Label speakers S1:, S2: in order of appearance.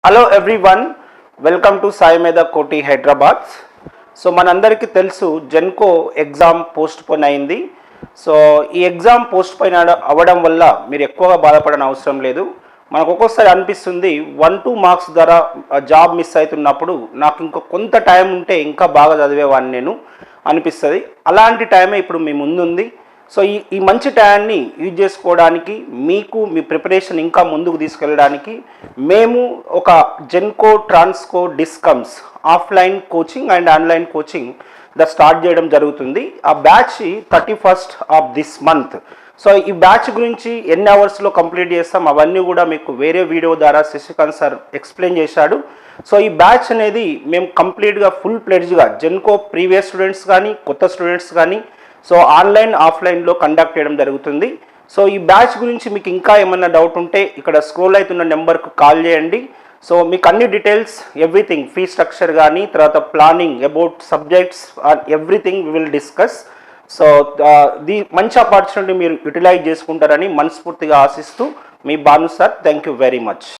S1: Hello everyone, welcome to Sai మేధా కోటి Hyderabad. So మనందరికీ తెలుసు జెన్కో ఎగ్జామ్ పోస్ట్ పోన్ అయింది. సో ఈ ఎగ్జామ్ పోస్ట్ పోన్ అవ్వడం వల్ల మీరు ఎక్కువగా బాధపడని అవసరం లేదు. మనకు ఒక్కొక్కసారి అనిపిస్తుంది 1-2 మార్క్స్ ద్వారా జాబ్ మిస్ అవుతున్నప్పుడు నాకు ఇంకా కొంత టైం ఉంటే ఇంకా బాగా చదివేవాడిని నేను అనిపిస్తుంది. అలాంటి టైమే ఇప్పుడు మీ ముందుంది. సో ఈ మంచి టైంని యూజ్ చేసుకోవడానికి, మీకు మీ ప్రిపరేషన్ ఇంకా ముందుకు తీసుకెళ్ళడానికి మేము ఒక Genco Transco discoms offline coaching and online coaching start చేయడం జరుగుతుంది. ఆ batch 31st of this month. So ఈ బ్యాచ్ గురించి ఎన్ని అవర్స్లో కంప్లీట్ చేస్తాం అవన్నీ కూడా మీకు వేరే వీడియో ద్వారా శశికాంత్ సార్ ఎక్స్ప్లెయిన్ చేశాడు. సో ఈ బ్యాచ్ అనేది మేము కంప్లీట్గా ఫుల్ ప్లెడ్జ్గా జెన్కో ప్రీవియస్ స్టూడెంట్స్ కానీ కొత్త స్టూడెంట్స్ కానీ సో ఆన్లైన్ ఆఫ్లైన్లో కండక్ట్ చేయడం జరుగుతుంది. సో ఈ బ్యాచ్ గురించి మీకు ఇంకా ఏమన్నా డౌట్ ఉంటే ఇక్కడ స్క్రోల్ అవుతున్న నెంబర్కు కాల్ చేయండి. సో మీకు అన్ని డీటెయిల్స్ ఎవ్రీథింగ్, ఫీ స్ట్రక్చర్ కానీ తర్వాత planning about subjects everything we will discuss. So మంచి ఆపర్చునిటీ మీరు యూటిలైజ్ చేసుకుంటారని మనస్ఫూర్తిగా ఆశిస్తూ మీ Bhanu sir. Thank you very much.